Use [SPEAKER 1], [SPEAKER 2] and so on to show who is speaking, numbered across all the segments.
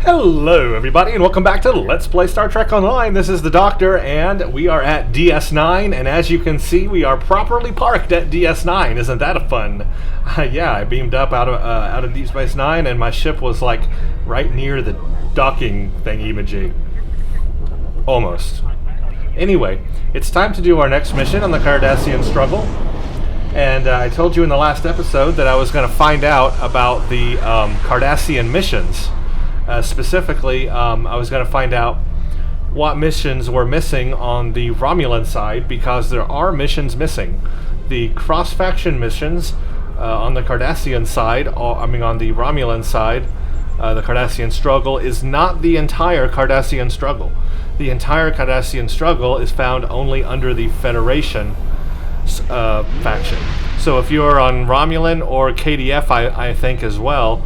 [SPEAKER 1] Hello everybody and welcome back to Let's Play Star Trek Online. This is the Doctor and we are at DS9, and as you can see we are properly parked at DS9. Isn't that a fun? Yeah, I beamed up out of Deep Space Nine and my ship was like right near the docking thingy-majig. Almost. Anyway, it's time to do our next mission on the Cardassian struggle. And I told you in the last episode that I was going to find out about the Cardassian missions. Specifically, I was going to find out what missions were missing on the Romulan side, because there are missions missing. The cross-faction missions on the Cardassian side, on the Romulan side, the Cardassian struggle is not the entire Cardassian struggle. The entire Cardassian struggle is found only under the Federation faction. So if you're on Romulan or KDF, I think as well,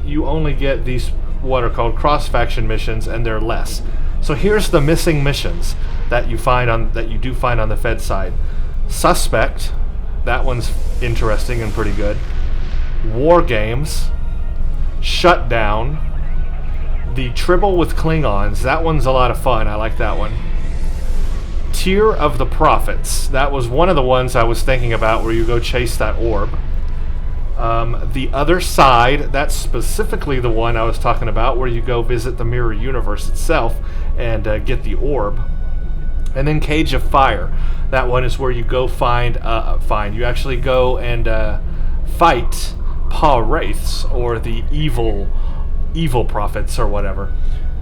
[SPEAKER 1] you only get these what are called cross-faction missions, and they're less. So here's the missing missions that you do find on the Fed side. Suspect, that one's interesting and pretty good. War Games, Shutdown, the Tribble with Klingons, that one's a lot of fun. I like that one. Tier of the Prophets, that was one of the ones I was thinking about, where you go chase that orb. The Other Side, that's specifically the one I was talking about, where you go visit the mirror universe itself and get the orb. And then Cage of Fire, that one is where you go you actually go and fight Pa Wraiths, or the evil prophets or whatever.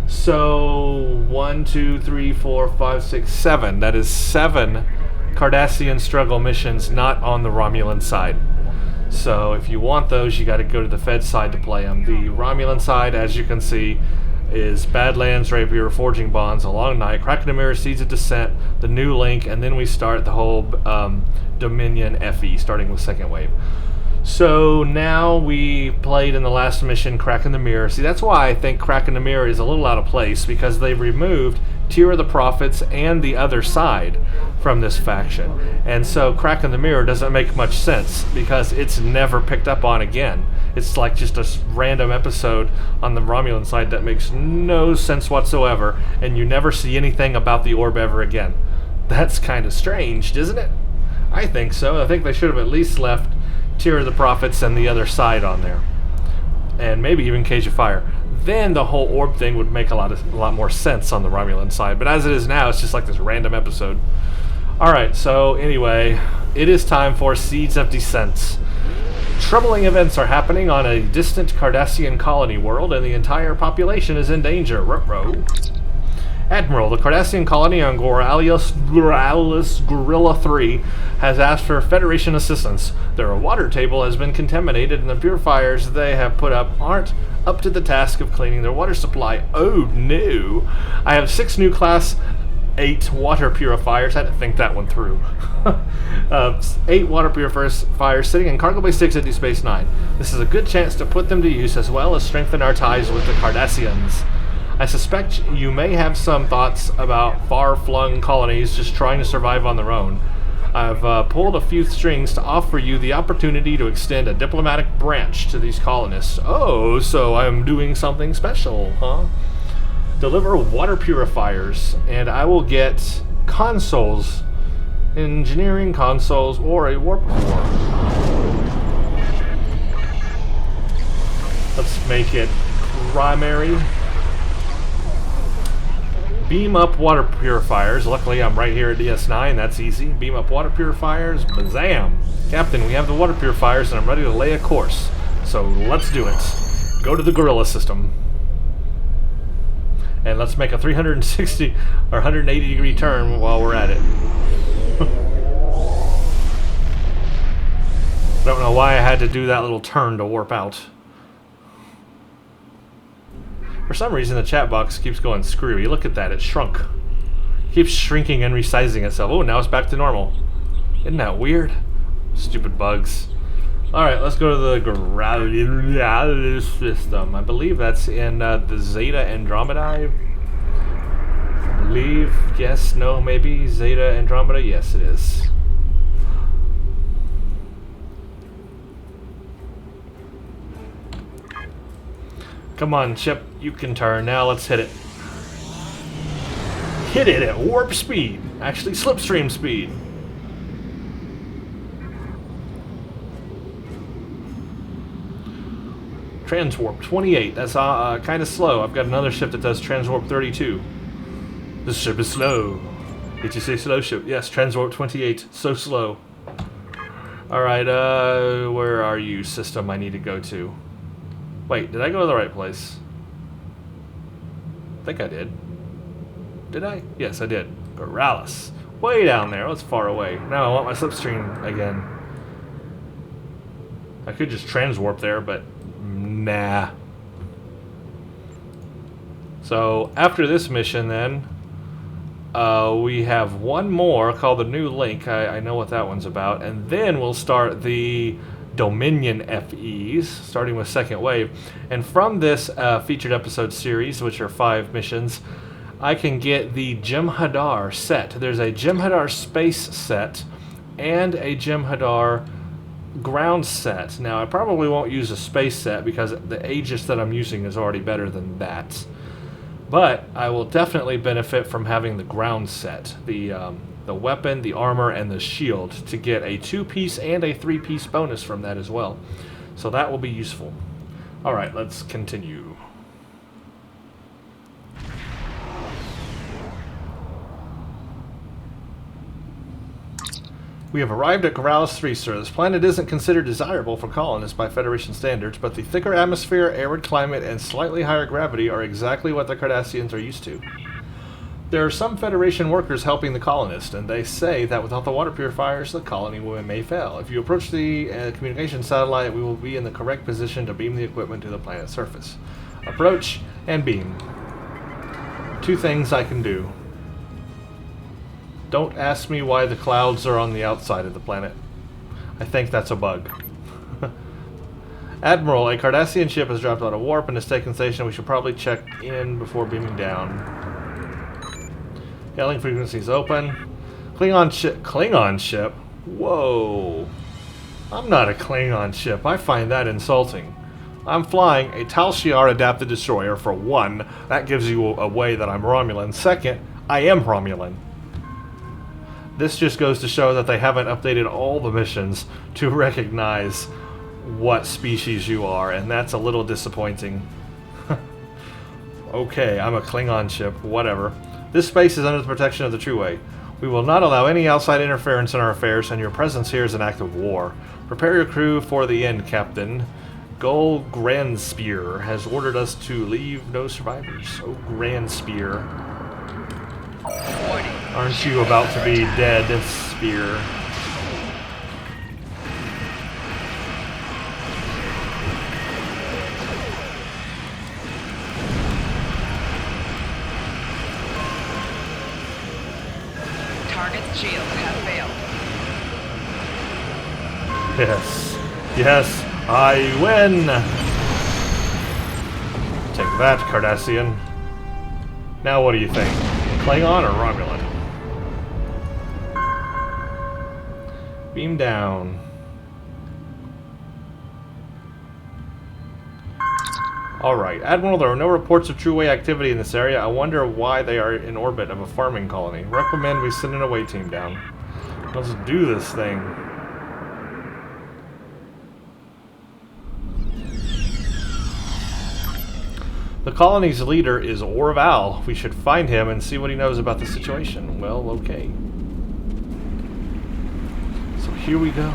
[SPEAKER 1] So 1, 2, 3, 4, 5, 6, 7. That is 7 Cardassian struggle missions not on the Romulan side. So if you want those, you got to go to the Fed side to play them. The Romulan side, as you can see, is Badlands, Rapier, Forging Bonds, A Long Night, Cracking the Mirror, Seeds of Dissent, The New Link, and then we start the whole Dominion FE, starting with Second Wave. So now we played in the last mission Cracking the Mirror. See, that's why I think Cracking the Mirror is a little out of place, because they've removed Tier of the Prophets and The Other Side from this faction. And so Cracking the Mirror doesn't make much sense, because it's never picked up on again. It's like just a random episode on the Romulan side that makes no sense whatsoever, and you never see anything about the orb ever again. That's kind of strange, isn't it? I think so. I think they should have at least left Tier of the Prophets and The Other Side on there, and maybe even Cage of Fire. Then the whole orb thing would make a lot more sense on the Romulan side. But as it is now, it's just like this random episode. Alright, so anyway, it is time for Seeds of Dissent. Troubling events are happening on a distant Cardassian colony world, and the entire population is in danger. Ruh-roh. Admiral, the Cardassian colony on Goralius Gorilla 3 has asked for Federation assistance. Their water table has been contaminated, and the purifiers they have put up aren't up to the task of cleaning their water supply. Oh no! I have 6 new Class 8 water purifiers. I had to think that one through. 8 water purifiers sitting in Cargo Bay 6 at Deep Space Nine. This is a good chance to put them to use, as well as strengthen our ties with the Cardassians. I suspect you may have some thoughts about far-flung colonies just trying to survive on their own. I've pulled a few strings to offer you the opportunity to extend a diplomatic branch to these colonists. Oh, so I'm doing something special, huh? Deliver water purifiers, and I will get consoles, engineering consoles, or a warp core. Let's make it primary. Beam up water purifiers. Luckily, I'm right here at DS9. That's easy. Beam up water purifiers. Bazam! Captain, we have the water purifiers, and I'm ready to lay a course. So let's do it. Go to the Gorilla system. And let's make a 360 or 180 degree turn while we're at it. I don't know why I had to do that little turn to warp out. For some reason, the chat box keeps going screwy. Look at that, it shrunk. It keeps shrinking and resizing itself. Oh, now it's back to normal. Isn't that weird? Stupid bugs. Alright, let's go to the Gorilla system. I believe that's in the Zeta Andromeda. I believe, yes, no, maybe. Zeta Andromeda, yes it is. Come on, ship. You can turn. Now let's hit it. Hit it at warp speed. Actually, slipstream speed. Transwarp 28. That's kind of slow. I've got another ship that does transwarp 32. This ship is slow. Did you say slow ship? Yes, transwarp 28. So slow. Alright, where are you, system I need to go to? Wait, did I go to the right place? I think I did. Did I? Yes, I did. Corrales. Way down there. That's far away. Now I want my slipstream again. I could just transwarp there, but nah. So, after this mission then, we have one more called the New Link. I know what that one's about. And then we'll start the Dominion FEs, starting with Second Wave. And from this featured episode series, which are 5 missions, I can get the Jem'Hadar set. There's a Jem'Hadar space set and a Jem'Hadar ground set. Now, I probably won't use a space set because the Aegis that I'm using is already better than that. But I will definitely benefit from having the ground set, the weapon, the armor, and the shield, to get a 2-piece and a 3-piece bonus from that as well. So that will be useful. Alright, let's continue. We have arrived at Corrales 3, sir. This planet isn't considered desirable for colonists by Federation standards, but the thicker atmosphere, arid climate, and slightly higher gravity are exactly what the Cardassians are used to. There are some Federation workers helping the colonists, and they say that without the water purifiers, the colony may fail. If you approach the communication satellite, we will be in the correct position to beam the equipment to the planet's surface. Approach and beam. 2 things I can do. Don't ask me why the clouds are on the outside of the planet. I think that's a bug. Admiral, a Cardassian ship has dropped out of warp and is taken station. We should probably check in before beaming down. Hailing frequencies open. Klingon ship. Klingon ship? Whoa. I'm not a Klingon ship. I find that insulting. I'm flying a Tal Shiar adapted destroyer, for 1. That gives you away that I'm Romulan. 2nd, I am Romulan. This just goes to show that they haven't updated all the missions to recognize what species you are, and that's a little disappointing. Okay, I'm a Klingon ship, whatever. This space is under the protection of the True Way. We will not allow any outside interference in our affairs, and your presence here is an act of war. Prepare your crew for the end, Captain. Gol Grandspear has ordered us to leave no survivors. Oh, Grandspear. Aren't you about to be dead, Spear?
[SPEAKER 2] Target's shields have failed.
[SPEAKER 1] Yes. Yes, I win! Take that, Cardassian. Now what do you think? Klingon or Romulan? Beam down. Alright, Admiral, there are no reports of True Way activity in this area. I wonder why they are in orbit of a farming colony. Recommend we send an away team down. Let's do this thing. The colony's leader is Orval. We should find him and see what he knows about the situation. Well, okay. So here we go.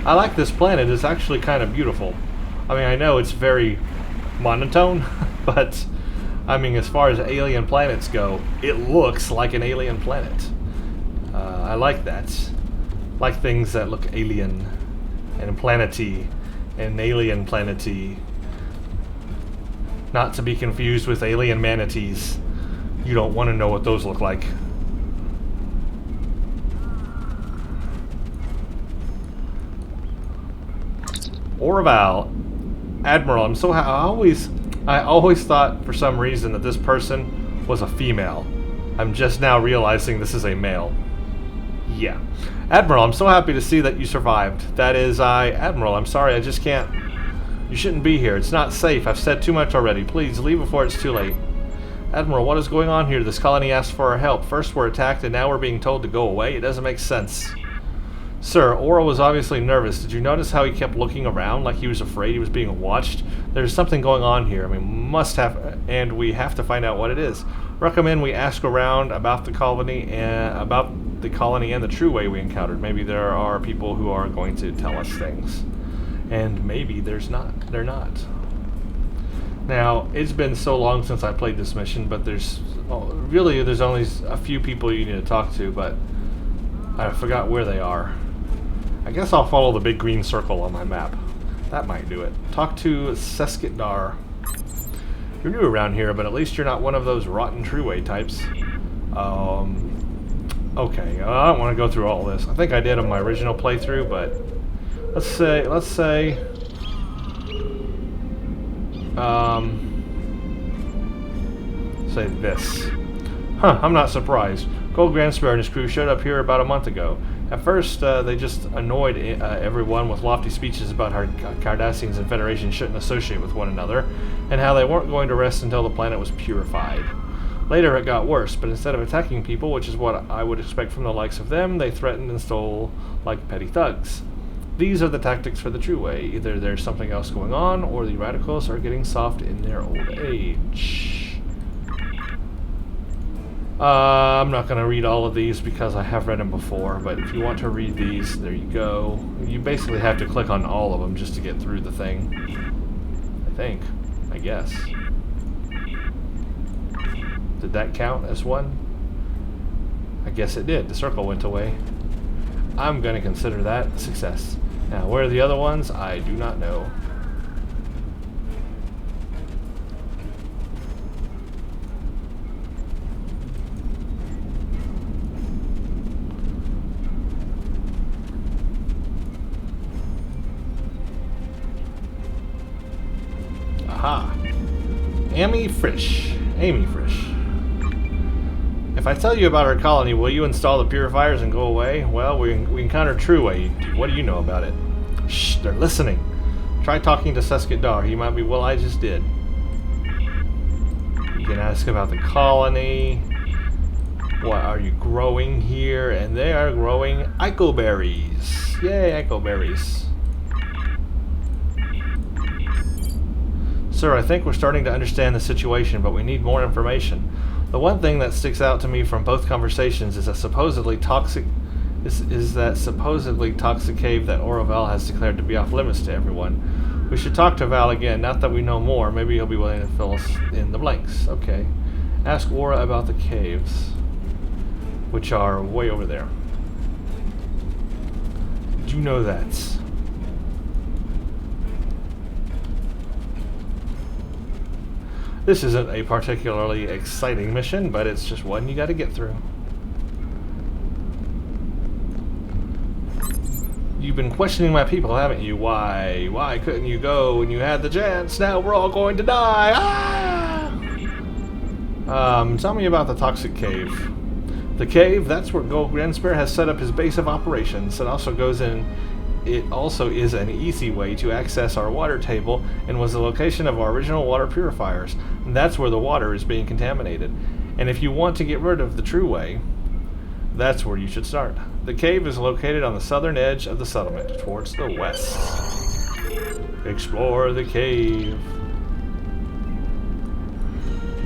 [SPEAKER 1] I like this planet. It's actually kind of beautiful. I mean, I know it's very monotone, but I mean, as far as alien planets go, it looks like an alien planet. I like that. Like things that look alien and planety and alien planety. Not to be confused with alien manatees. You don't want to know what those look like. Orval, Admiral, I always thought for some reason that this person was a female. I'm just now realizing this is a male. Yeah. Admiral, I'm so happy to see that you survived. That is, Admiral, I'm sorry, I just can't You shouldn't be here. It's not safe. I've said too much already. Please, leave before it's too late. Admiral, what is going on here? This colony asked for our help. First we're attacked, and now we're being told to go away? It doesn't make sense. Sir, Aura was obviously nervous. Did you notice how he kept looking around like he was afraid he was being watched? There's something going on here. And we have to find out what it is. Recommend we ask around about the colony and the true way we encountered. Maybe there are people who are going to tell us things. And maybe they're not. Now, it's been so long since I played this mission, but there's only a few people you need to talk to, but I forgot where they are. I guess I'll follow the big green circle on my map. That might do it. Talk to Seskitdar. You're new around here, but at least you're not one of those rotten Trueway types. Okay, I don't want to go through all this. I think I did on my original playthrough, but let's say this. I'm not surprised. Gold Granspear and his crew showed up here about a month ago. At first, they just annoyed everyone with lofty speeches about how Cardassians and Federation shouldn't associate with one another, and how they weren't going to rest until the planet was purified. Later it got worse, but instead of attacking people, which is what I would expect from the likes of them, they threatened and stole like petty thugs. These are the tactics for the true way. Either there's something else going on, or the radicals are getting soft in their old age. I'm not going to read all of these because I have read them before, but if you want to read these, there you go. You basically have to click on all of them just to get through the thing. I guess. Did that count as one? I guess it did. The circle went away. I'm going to consider that a success. Now, where are the other ones? I do not know. Aha. Amy Frisch. If I tell you about our colony, will you install the purifiers and go away? Well, we encountered Trueway. What do you know about it? Shh, they're listening. Try talking to Seskitdar. He might be, well, I just did. You can ask about the colony. What are you growing here? And they are growing icoberries. Yay, icoberries. Sir, I think we're starting to understand the situation, but we need more information. The one thing that sticks out to me from both conversations is that supposedly toxic cave that Val has declared to be off limits to everyone. We should talk to Val again, not that we know more. Maybe he'll be willing to fill us in the blanks. Okay. Ask Aura about the caves, which are way over there. Did you know that? This isn't a particularly exciting mission, but it's just one you gotta get through. You've been questioning my people, haven't you? Why? Why couldn't you go when you had the chance? Now we're all going to die! Ah! Tell me about the toxic cave. The cave, that's where Gold Granspear has set up his base of operations. It also is an easy way to access our water table and was the location of our original water purifiers. And that's where the water is being contaminated. And if you want to get rid of the true way, that's where you should start. The cave is located on the southern edge of the settlement, towards the west. Explore the cave.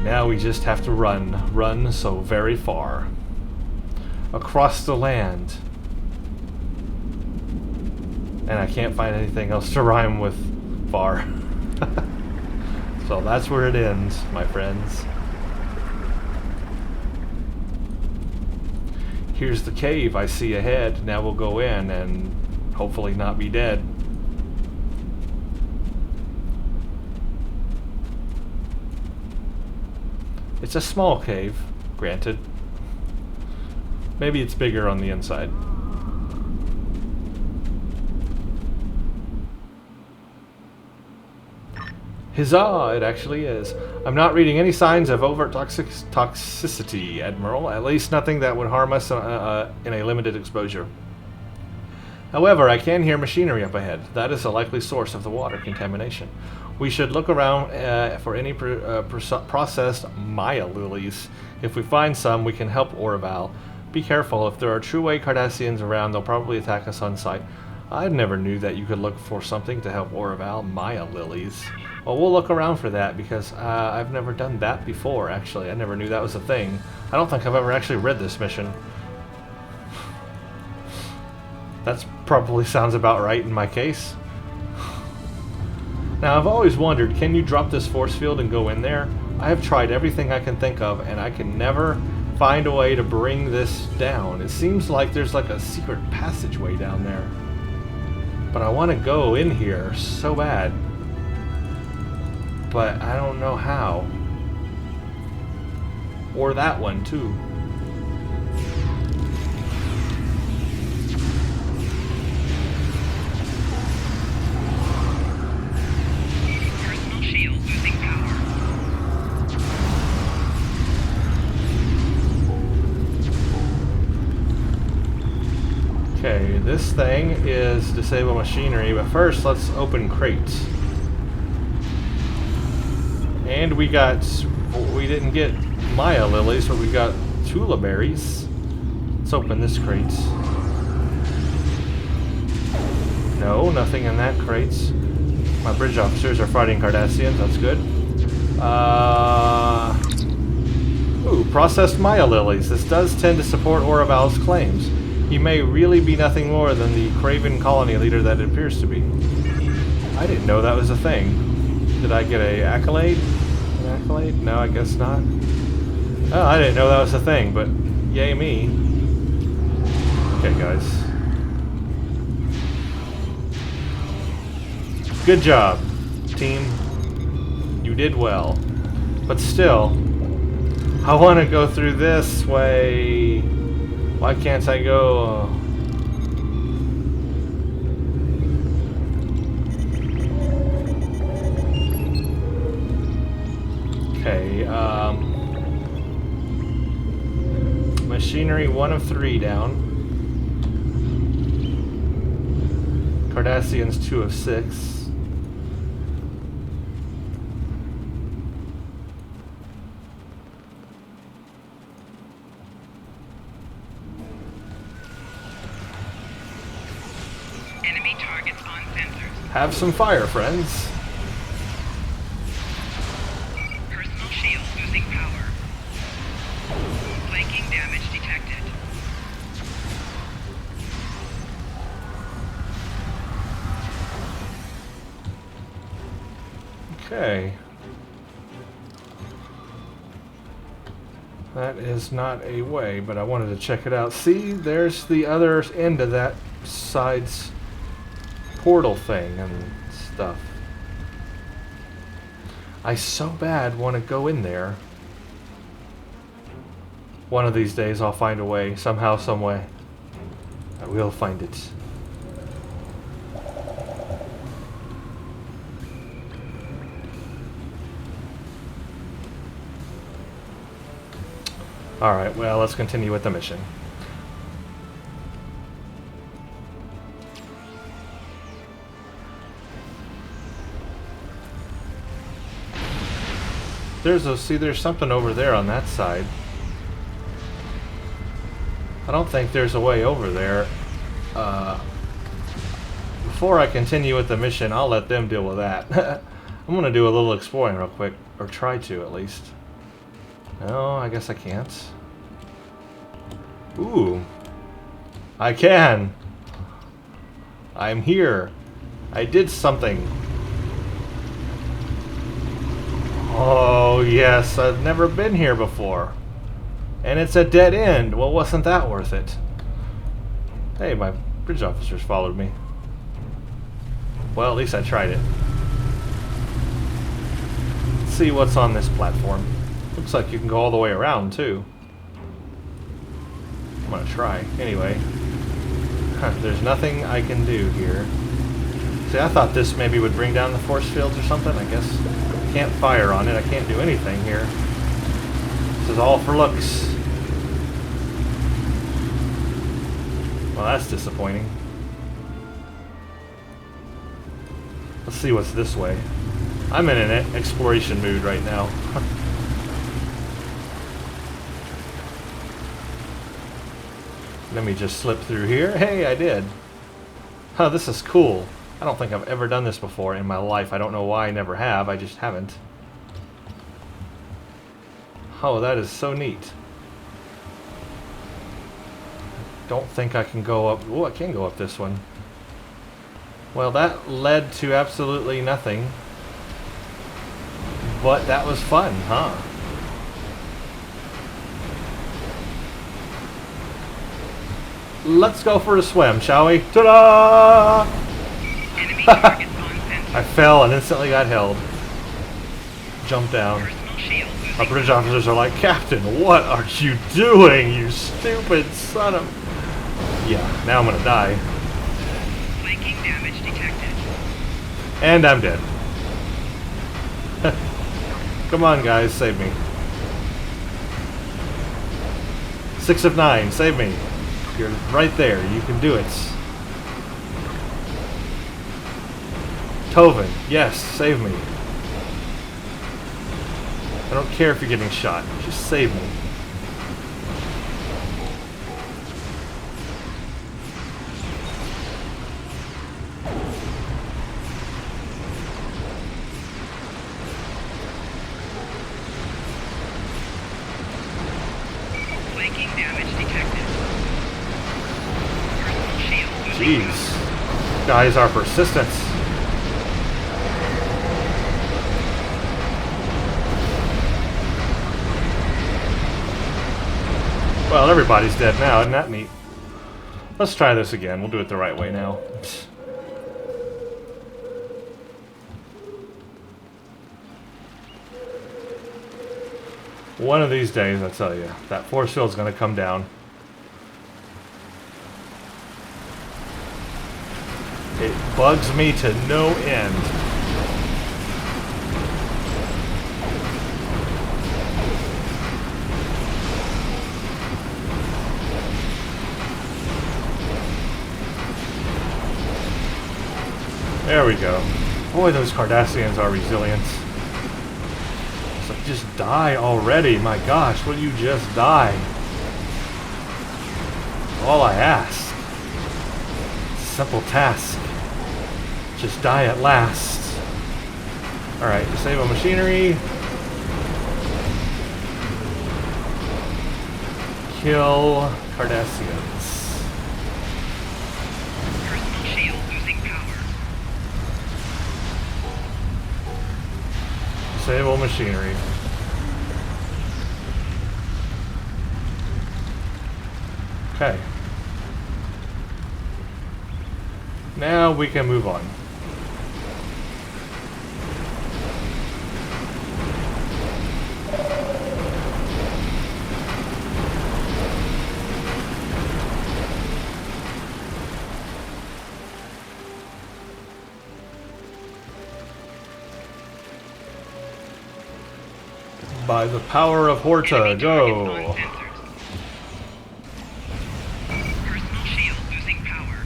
[SPEAKER 1] Now we just have to run so very far. Across the land. And I can't find anything else to rhyme with far. So that's where it ends, my friends. Here's the cave I see ahead. Now we'll go in and hopefully not be dead. It's a small cave, granted. Maybe it's bigger on the inside. Huzzah, it actually is. I'm not reading any signs of overt toxicity, Admiral. At least nothing that would harm us in a limited exposure. However, I can hear machinery up ahead. That is a likely source of the water contamination. We should look around for any processed Maya lilies. If we find some, we can help Orval. Be careful. If there are true-way Cardassians around, they'll probably attack us on sight. I never knew that you could look for something to help Orval. Maya lilies. Well, we'll look around for that because I've never done that before, actually. I never knew that was a thing. I don't think I've ever actually read this mission. That probably sounds about right in my case. Now, I've always wondered, can you drop this force field and go in there? I have tried everything I can think of, and I can never find a way to bring this down. It seems like there's like a secret passageway down there. But I want to go in here so bad. But I don't know how. Or that one, too.
[SPEAKER 2] Personal shield losing power.
[SPEAKER 1] Okay, this thing is disable machinery, but first let's open crates. And we didn't get Maya lilies, but we got Tula berries. Let's open this crate. No, nothing in that crate. My bridge officers are fighting Cardassians, that's good. Ooh, processed Maya lilies. This does tend to support Orval's claims. He may really be nothing more than the craven colony leader that it appears to be. I didn't know that was a thing. Did I get an accolade? An accolade? No, I guess not. Oh, I didn't know that was a thing, but yay me. Okay, guys. Good job, team. You did well. But still, I want to go through this way. Why can't I go? Okay, machinery 1 of 3 down. Cardassians 2 of 6.
[SPEAKER 2] Enemy targets on sensors.
[SPEAKER 1] Have some fire, friends.
[SPEAKER 2] Personal shield losing power. Flanking damage detected.
[SPEAKER 1] Okay. That is not a way, but I wanted to check it out. See, there's the other end of that side's portal thing and stuff. I so bad want to go in there. One of these days I'll find a way, somehow, some way. I will find it. Alright, well, let's continue with the mission. There's something over there on that side. I don't think there's a way over there. Before I continue with the mission, I'll let them deal with that. I'm gonna do a little exploring real quick, or try to at least. No, I guess I can't. Ooh. I can! I'm here. I did something. Oh, yes, I've never been here before. And it's a dead end. Well, wasn't that worth it? Hey, my bridge officers followed me. Well, at least I tried it. Let's see what's on this platform. Looks like you can go all the way around, too. I'm gonna try. Anyway. There's nothing I can do here. See, I thought this maybe would bring down the force fields or something. I guess I can't fire on it. I can't do anything here. This is all for looks. Well, that's disappointing. Let's see what's this way. I'm in an exploration mood right now. Let me just slip through here. Hey, I did. Huh, this is cool. I don't think I've ever done this before in my life. I don't know why I never have. I just haven't. Oh, that is so neat. Don't think I can go up. Oh, I can go up this one. Well, that led to absolutely nothing. But that was fun, huh? Let's go for a swim, shall we? Ta-da!
[SPEAKER 2] Enemy targets on sensor.
[SPEAKER 1] I fell and instantly got held. Jump down.
[SPEAKER 2] Personal shield losing
[SPEAKER 1] Our British officers are like, Captain, what are you doing, you stupid son of... Yeah, now I'm gonna die.
[SPEAKER 2] flanking damage detected.
[SPEAKER 1] And I'm dead. Come on, guys, save me. 6 of 9, save me. You're right there, you can do it. Tovin, yes, save me. I don't care if you're getting shot, just save me.
[SPEAKER 2] Flanking damage detected. Personal shield losing
[SPEAKER 1] Jeez. Guys are persistent. Well, everybody's dead now, isn't that neat? Let's try this again. We'll do it the right way now. One of these days, I tell you, that force field's gonna come down. It bugs me to no end. There we go. Boy, those Cardassians are resilient. It's like, just die already. My gosh, will you just die? All I ask. It's a simple task. Just die at last. Alright, disable machinery. Kill Cardassians.
[SPEAKER 2] personal shield losing power.
[SPEAKER 1] Disable machinery. Okay. Now we can move on. By the power of Horta,
[SPEAKER 2] Enemy targets on
[SPEAKER 1] go!
[SPEAKER 2] sensors. Personal shield losing power.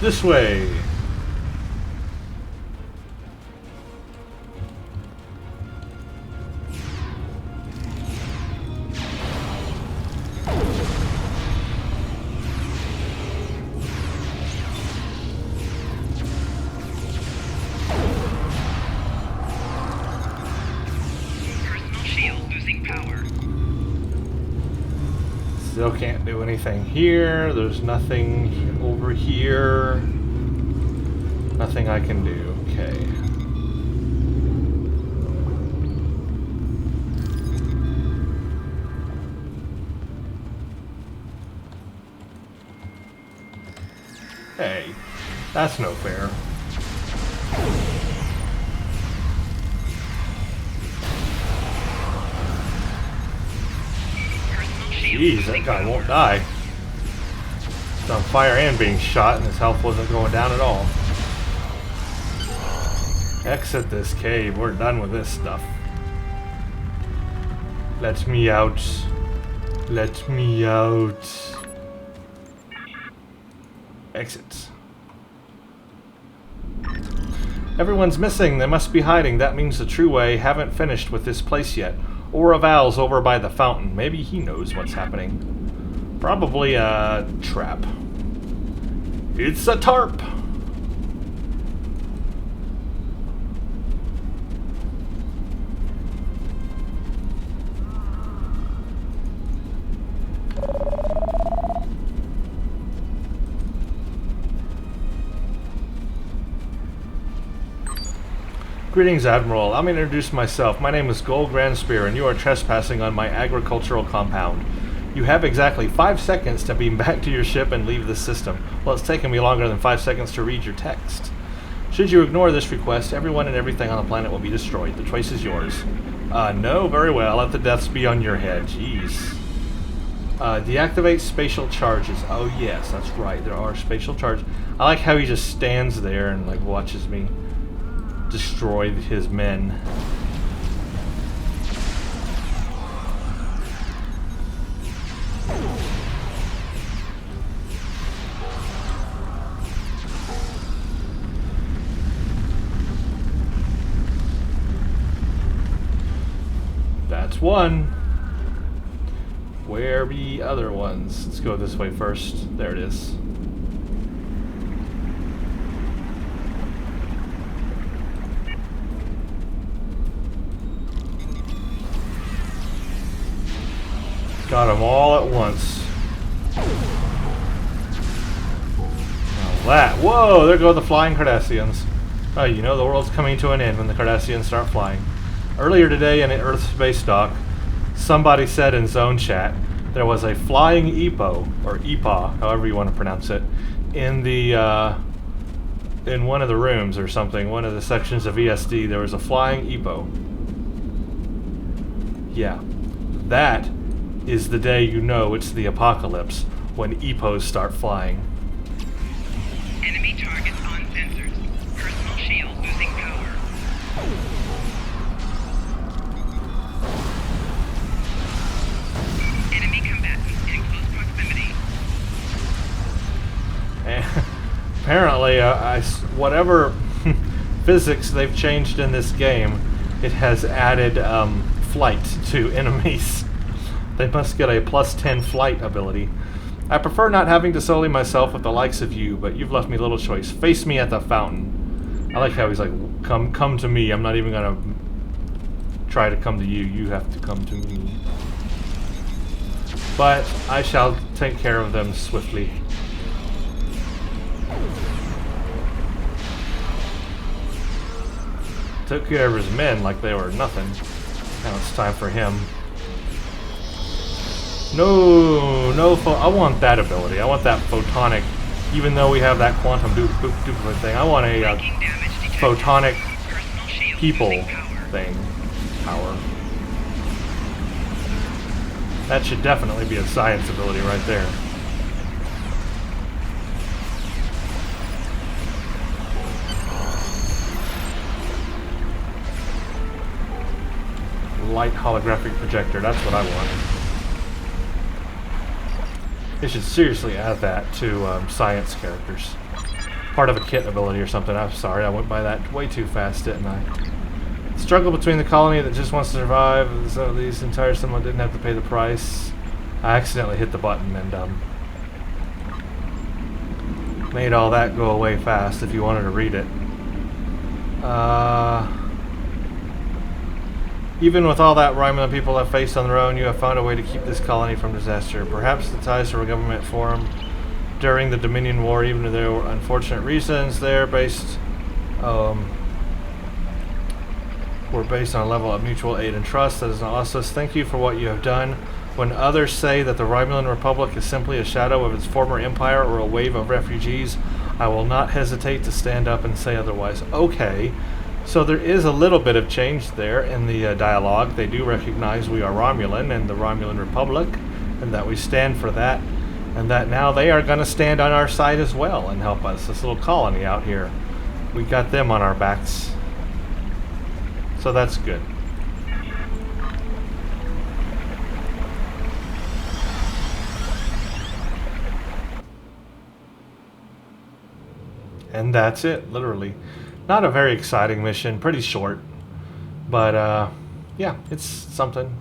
[SPEAKER 1] This way!
[SPEAKER 2] Personal shield losing power.
[SPEAKER 1] Still can't do anything here. There's nothing over here. Nothing I can do. Okay. Hey, that's no fair.
[SPEAKER 2] Personal shield
[SPEAKER 1] Jeez,
[SPEAKER 2] losing
[SPEAKER 1] that guy
[SPEAKER 2] power.
[SPEAKER 1] won't die. He's on fire and being shot, and his health wasn't going down at all. Exit this cave. We're done with this stuff. Let me out. Let me out. Exit. Everyone's missing. They must be hiding. That means the True Way haven't finished with this place yet. Or Val's over by the fountain. Maybe he knows what's happening. Probably a trap. It's a tarp! Greetings, Admiral. Let me introduce myself. My name is Gold Grandspear, and you are trespassing on my agricultural compound. You have exactly 5 seconds to beam back to your ship and leave this system. Well, it's taken me longer than 5 seconds to read your text. Should you ignore this request, everyone and everything on the planet will be destroyed. The choice is yours. No, very well. Let the deaths be on your head. Jeez. Deactivate spatial charges. Oh, yes, that's right. There are spatial charges. I like how he just stands there and, like, watches me destroy his men. That's one. Where be other ones? Let's go this way first. There it is. Got them all at once. Now that. Whoa, there go the flying Cardassians. Oh, you know the world's coming to an end when the Cardassians start flying. Earlier today in an Earth space dock, somebody said in zone chat there was a flying EPO, or EPA, however you want to pronounce it, in the in one of the rooms or something, one of the sections of ESD. There was a flying EPO. Yeah, that is the day you know it's the apocalypse, when EPOs start flying.
[SPEAKER 2] Enemy targets on sensors. Personal shield losing power. Enemy combatants in close proximity.
[SPEAKER 1] And apparently, whatever physics they've changed in this game, it has added flight to enemies. They must get a +10 flight ability. I prefer not having to sully myself with the likes of you, but you've left me little choice. Face me at the fountain. I like how he's like, come to me. I'm not even gonna try to come to you. You have to come to me. But I shall take care of them swiftly. Took care of his men like they were nothing. Now it's time for him. No, I want that ability. I want that photonic, even though we have that quantum duplicate thing. I want a photonic people thing. Power. That should definitely be a science ability right there. Light holographic projector, that's what I want. They should seriously add that to science characters. Part of a kit ability or something. I'm sorry, I went by that way too fast, didn't I? Struggle between the colony that just wants to survive and some of these entire someone didn't have to pay the price. I accidentally hit the button and made all that go away fast if you wanted to read it. Even with all that Romulan people have faced on their own, you have found a way to keep this colony from disaster. Perhaps the ties to our government formed during the Dominion War, even if there were unfortunate reasons, were based on a level of mutual aid and trust. That is not lost us. Thank you for what you have done. When others say that the Romulan Republic is simply a shadow of its former empire or a wave of refugees, I will not hesitate to stand up and say otherwise. Okay. So there is a little bit of change there in the dialogue. They do recognize we are Romulan and the Romulan Republic, and that we stand for that, and that now they are going to stand on our side as well and help us. This little colony out here, we got them on our backs. So that's good. And that's it, literally. Not a very exciting mission, pretty short. But, yeah, it's something.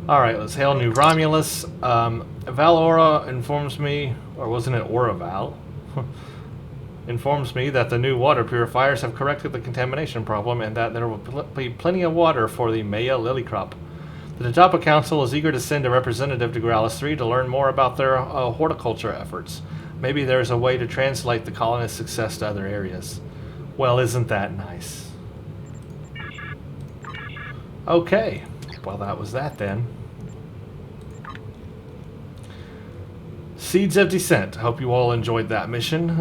[SPEAKER 1] Alright, let's hail New Romulus. Valora informs me, or wasn't it Oraval? Informs me that the new water purifiers have corrected the contamination problem and that there will be plenty of water for the Maya lily crop. The Tatapa Council is eager to send a representative to Gralis 3 to learn more about their horticulture efforts. Maybe there's a way to translate the colonists' success to other areas. Well, isn't that nice? Okay, well that was that then. Seeds of Dissent. Hope you all enjoyed that mission.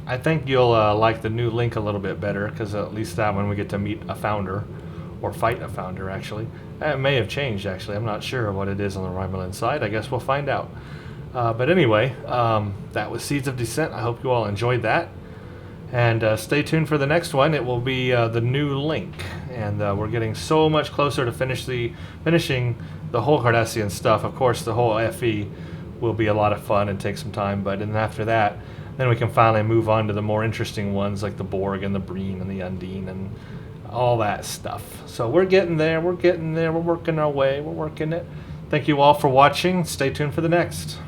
[SPEAKER 1] I think you'll like the new link a little bit better, because at least that one we get to meet a founder, or fight a founder actually. It may have changed actually, I'm not sure what it is on the Romulan side, I guess we'll find out. But anyway, that was Seeds of Dissent. I hope you all enjoyed that. And stay tuned for the next one. It will be the new link. And we're getting so much closer to finishing the whole Cardassian stuff. Of course, the whole FE will be a lot of fun and take some time. But then after that, then we can finally move on to the more interesting ones like the Borg and the Breen and the Undine and all that stuff. So we're getting there. We're working our way. We're working it. Thank you all for watching. Stay tuned for the next.